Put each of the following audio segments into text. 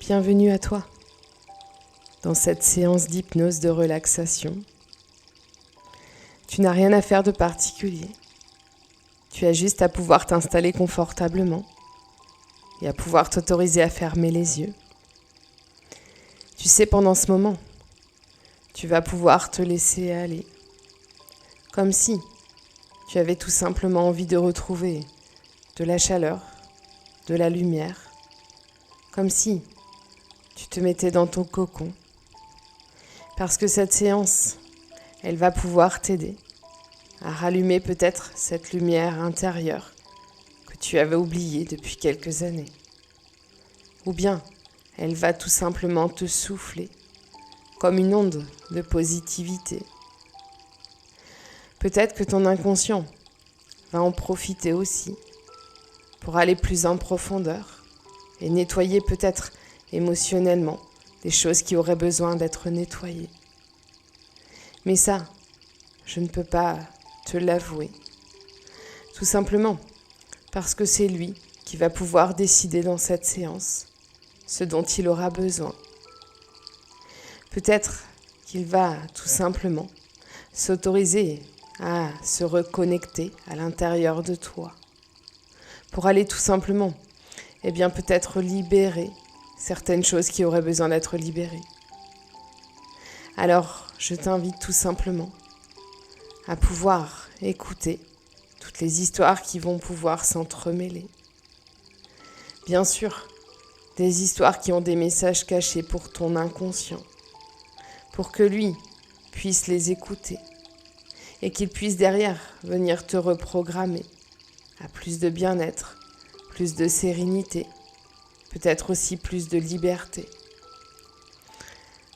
Bienvenue à toi, dans cette séance d'hypnose de relaxation. Tu n'as rien à faire de particulier. Tu as juste à pouvoir t'installer confortablement et à pouvoir t'autoriser à fermer les yeux. Tu sais, pendant ce moment, tu vas pouvoir te laisser aller, comme si tu avais tout simplement envie de retrouver de la chaleur, de la lumière, comme si tu te mettais dans ton cocon. Parce que cette séance, elle va pouvoir t'aider à rallumer peut-être cette lumière intérieure que tu avais oubliée depuis quelques années. Ou bien, elle va tout simplement te souffler comme une onde de positivité. Peut-être que ton inconscient va en profiter aussi pour aller plus en profondeur et nettoyer peut-être émotionnellement des choses qui auraient besoin d'être nettoyées. Mais ça, je ne peux pas te l'avouer. Tout simplement parce que c'est lui qui va pouvoir décider dans cette séance ce dont il aura besoin. Peut-être qu'il va tout simplement s'autoriser à se reconnecter à l'intérieur de toi pour aller tout simplement, peut-être libérer certaines choses qui auraient besoin d'être libérées. Alors, je t'invite tout simplement à pouvoir écouter toutes les histoires qui vont pouvoir s'entremêler. Bien sûr, des histoires qui ont des messages cachés pour ton inconscient, pour que lui puisse les écouter et qu'il puisse derrière venir te reprogrammer à plus de bien-être, plus de sérénité, peut-être aussi plus de liberté.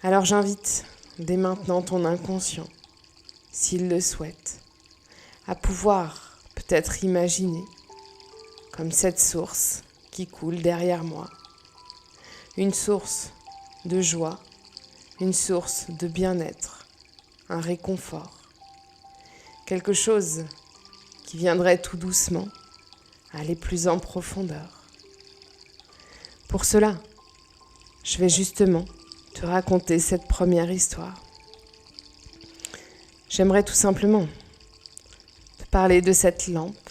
Alors j'invite dès maintenant ton inconscient, s'il le souhaite, à pouvoir peut-être imaginer comme cette source qui coule derrière moi. Une source de joie, une source de bien-être, un réconfort. Quelque chose qui viendrait tout doucement aller plus en profondeur. Pour cela, je vais justement te raconter cette première histoire. J'aimerais tout simplement te parler de cette lampe.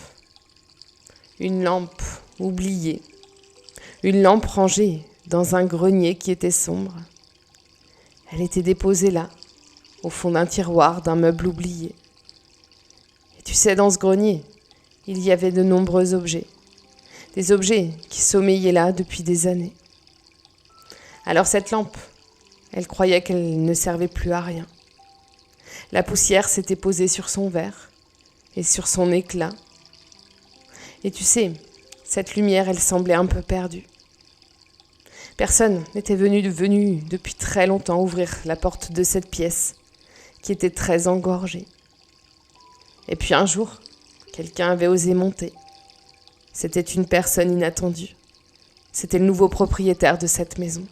Une lampe oubliée. Une lampe rangée dans un grenier qui était sombre. Elle était déposée là, au fond d'un tiroir d'un meuble oublié. Et tu sais, dans ce grenier, il y avait de nombreux objets. Des objets qui sommeillaient là depuis des années. Alors cette lampe, elle croyait qu'elle ne servait plus à rien. La poussière s'était posée sur son verre et sur son éclat. Et tu sais, cette lumière, elle semblait un peu perdue. Personne n'était venu depuis très longtemps ouvrir la porte de cette pièce qui était très engorgée. Et puis un jour, quelqu'un avait osé monter. C'était une personne inattendue. C'était le nouveau propriétaire de cette maison.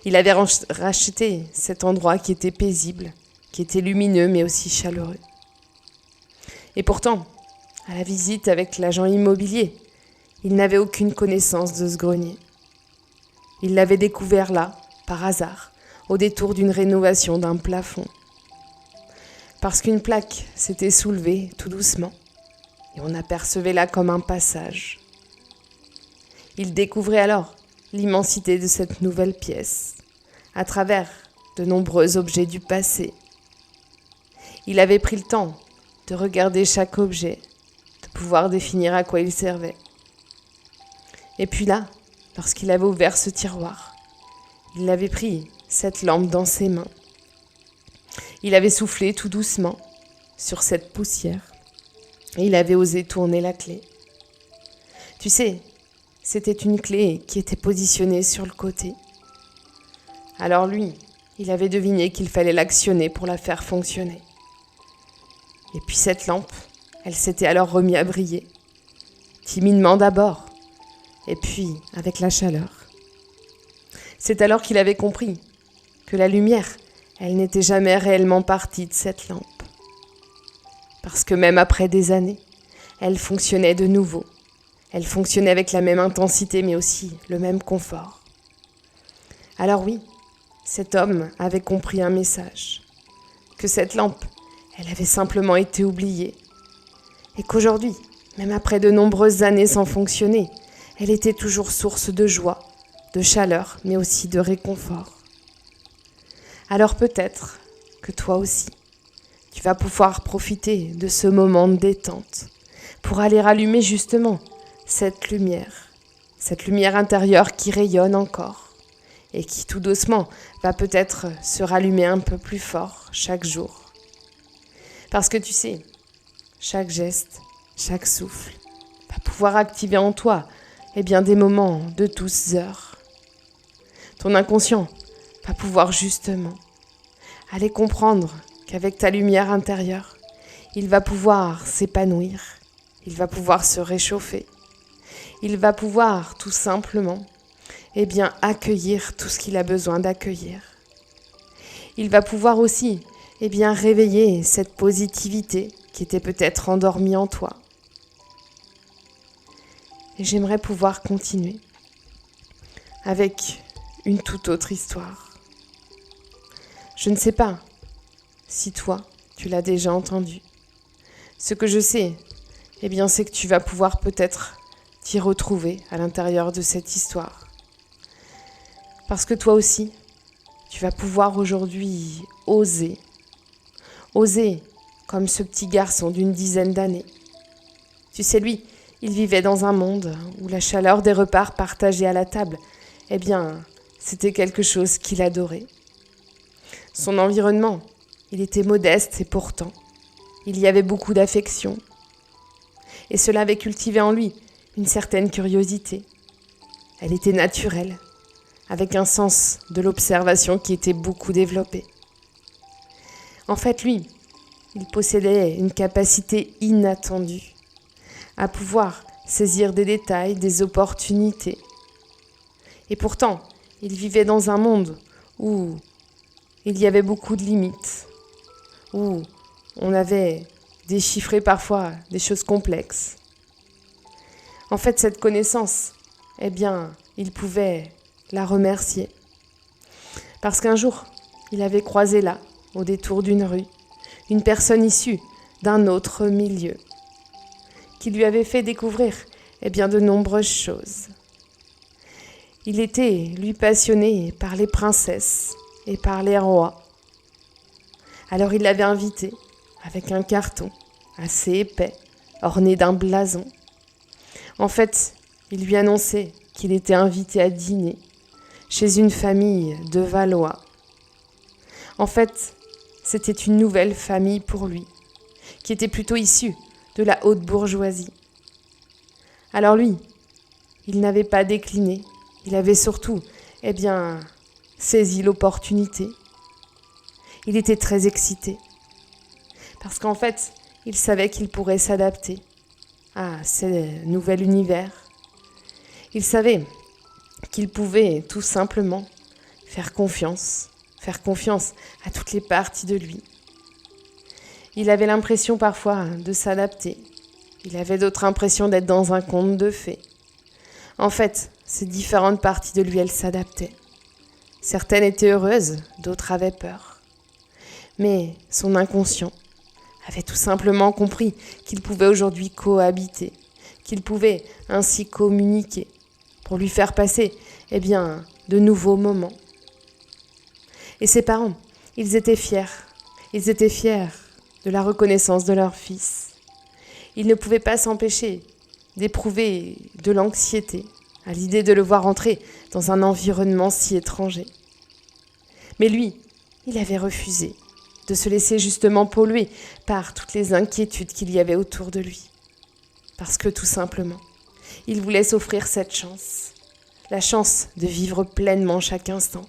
Il avait racheté cet endroit qui était paisible, qui était lumineux mais aussi chaleureux. Et pourtant, à la visite avec l'agent immobilier, il n'avait aucune connaissance de ce grenier. Il l'avait découvert là, par hasard, au détour d'une rénovation d'un plafond. Parce qu'une plaque s'était soulevée tout doucement, et on apercevait là comme un passage. Il découvrait alors l'immensité de cette nouvelle pièce, à travers de nombreux objets du passé. Il avait pris le temps de regarder chaque objet, de pouvoir définir à quoi il servait. Et puis là, lorsqu'il avait ouvert ce tiroir, il avait pris cette lampe dans ses mains. Il avait soufflé tout doucement sur cette poussière et il avait osé tourner la clé. Tu sais, c'était une clé qui était positionnée sur le côté. Alors lui, il avait deviné qu'il fallait l'actionner pour la faire fonctionner. Et puis cette lampe, elle s'était alors remise à briller. Timidement d'abord, et puis avec la chaleur. C'est alors qu'il avait compris que la lumière, elle n'était jamais réellement partie de cette lampe. Parce que même après des années, elle fonctionnait de nouveau. Elle fonctionnait avec la même intensité, mais aussi le même confort. Alors oui, cet homme avait compris un message, que cette lampe, elle avait simplement été oubliée, et qu'aujourd'hui, même après de nombreuses années sans fonctionner, elle était toujours source de joie, de chaleur, mais aussi de réconfort. Alors peut-être que toi aussi, tu vas pouvoir profiter de ce moment de détente pour aller rallumer justement cette lumière intérieure qui rayonne encore et qui tout doucement va peut-être se rallumer un peu plus fort chaque jour. Parce que tu sais, chaque geste, chaque souffle va pouvoir activer en toi des moments de douces heures. Ton inconscient va pouvoir justement aller comprendre qu'avec ta lumière intérieure, il va pouvoir s'épanouir, il va pouvoir se réchauffer, il va pouvoir tout simplement accueillir tout ce qu'il a besoin d'accueillir. Il va pouvoir aussi réveiller cette positivité qui était peut-être endormie en toi. Et j'aimerais pouvoir continuer avec une toute autre histoire. Je ne sais pas si toi, tu l'as déjà entendu. Ce que je sais, c'est que tu vas pouvoir peut-être t'y retrouver à l'intérieur de cette histoire. Parce que toi aussi, tu vas pouvoir aujourd'hui oser comme ce petit garçon d'une dizaine d'années. Tu sais, lui, il vivait dans un monde où la chaleur des repas partagés à la table, c'était quelque chose qu'il adorait. Son environnement, il était modeste et pourtant, il y avait beaucoup d'affection. Et cela avait cultivé en lui une certaine curiosité. Elle était naturelle, avec un sens de l'observation qui était beaucoup développé. En fait, lui, il possédait une capacité inattendue à pouvoir saisir des détails, des opportunités. Et pourtant, il vivait dans un monde où il y avait beaucoup de limites, où on avait déchiffré parfois des choses complexes. En fait, cette connaissance, il pouvait la remercier. Parce qu'un jour, il avait croisé là, au détour d'une rue, une personne issue d'un autre milieu, qui lui avait fait découvrir de nombreuses choses. Il était, lui, passionné par les princesses et par les rois. Alors il l'avait invité avec un carton assez épais, orné d'un blason. En fait, il lui annonçait qu'il était invité à dîner chez une famille de Valois. En fait, c'était une nouvelle famille pour lui, qui était plutôt issue de la haute bourgeoisie. Alors lui, il n'avait pas décliné, il avait surtout, saisi l'opportunité. Il était très excité, parce qu'en fait, il savait qu'il pourrait s'adapter à ce nouvel univers. Il savait qu'il pouvait tout simplement faire confiance à toutes les parties de lui. Il avait l'impression parfois de s'adapter. Il avait d'autres impressions d'être dans un conte de fées. En fait, ces différentes parties de lui, elles s'adaptaient. Certaines étaient heureuses, d'autres avaient peur. Mais son inconscient avait tout simplement compris qu'il pouvait aujourd'hui cohabiter, qu'il pouvait ainsi communiquer pour lui faire passer, de nouveaux moments. Et ses parents, ils étaient fiers de la reconnaissance de leur fils. Ils ne pouvaient pas s'empêcher d'éprouver de l'anxiété à l'idée de le voir entrer dans un environnement si étranger. Mais lui, il avait refusé de se laisser justement polluer par toutes les inquiétudes qu'il y avait autour de lui. Parce que tout simplement, il voulait s'offrir cette chance, la chance de vivre pleinement chaque instant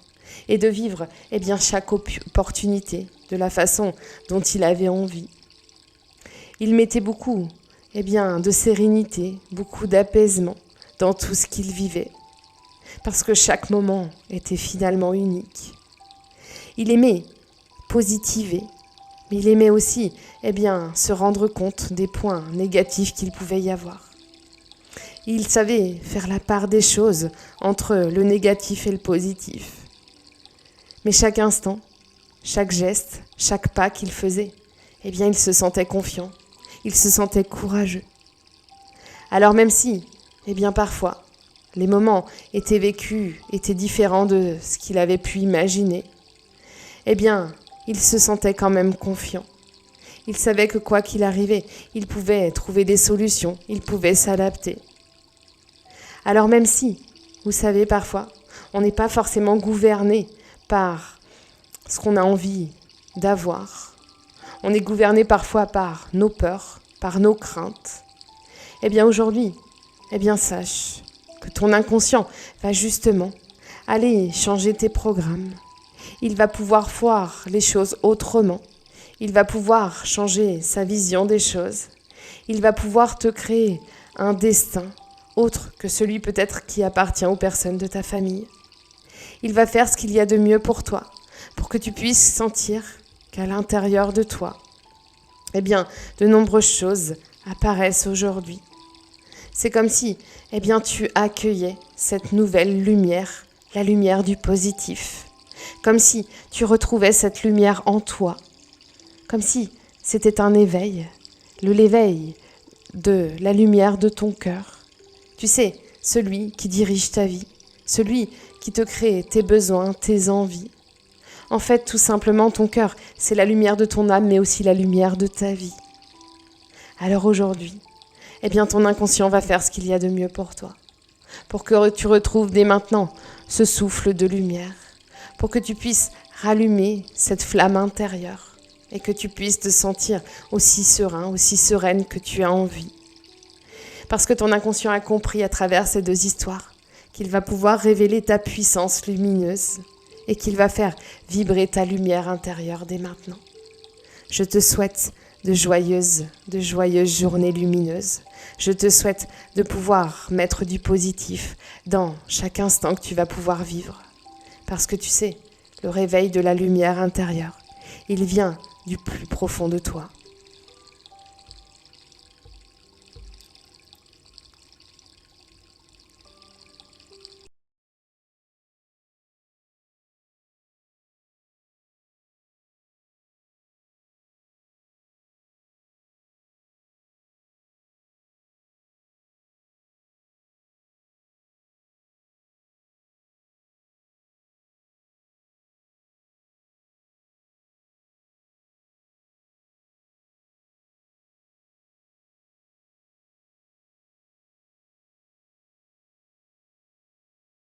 et de vivre chaque opportunité de la façon dont il avait envie. Il mettait beaucoup de sérénité, beaucoup d'apaisement dans tout ce qu'il vivait, parce que chaque moment était finalement unique. Il aimait positiver, mais il aimait aussi se rendre compte des points négatifs qu'il pouvait y avoir. Il savait faire la part des choses entre le négatif et le positif. Mais chaque instant, chaque geste, chaque pas qu'il faisait, eh bien, il se sentait confiant, il se sentait courageux. Alors même si, eh bien, parfois, les moments étaient vécus, étaient différents de ce qu'il avait pu imaginer, eh bien, il se sentait quand même confiant. Il savait que quoi qu'il arrivait, il pouvait trouver des solutions, il pouvait s'adapter. Alors même si, vous savez, parfois, on n'est pas forcément gouverné par ce qu'on a envie d'avoir. On est gouverné parfois par nos peurs, par nos craintes. Eh bien aujourd'hui, eh bien sache que ton inconscient va justement aller changer tes programmes. Il va pouvoir voir les choses autrement. Il va pouvoir changer sa vision des choses. Il va pouvoir te créer un destin autre que celui peut-être qui appartient aux personnes de ta famille. Il va faire ce qu'il y a de mieux pour toi, pour que tu puisses sentir qu'à l'intérieur de toi, eh bien, de nombreuses choses apparaissent aujourd'hui. C'est comme si, eh bien, tu accueillais cette nouvelle lumière, la lumière du positif. Comme si tu retrouvais cette lumière en toi. Comme si c'était un éveil, l'éveil de la lumière de ton cœur. Tu sais, celui qui dirige ta vie, celui qui te crée tes besoins, tes envies. En fait, tout simplement, ton cœur, c'est la lumière de ton âme, mais aussi la lumière de ta vie. Alors aujourd'hui, eh bien, ton inconscient va faire ce qu'il y a de mieux pour toi, pour que tu retrouves dès maintenant ce souffle de lumière, pour que tu puisses rallumer cette flamme intérieure et que tu puisses te sentir aussi serein, aussi sereine que tu as envie. Parce que ton inconscient a compris à travers ces deux histoires qu'il va pouvoir révéler ta puissance lumineuse et qu'il va faire vibrer ta lumière intérieure dès maintenant. Je te souhaite de joyeuses journées lumineuses. Je te souhaite de pouvoir mettre du positif dans chaque instant que tu vas pouvoir vivre. Parce que tu sais, le réveil de la lumière intérieure, il vient du plus profond de toi.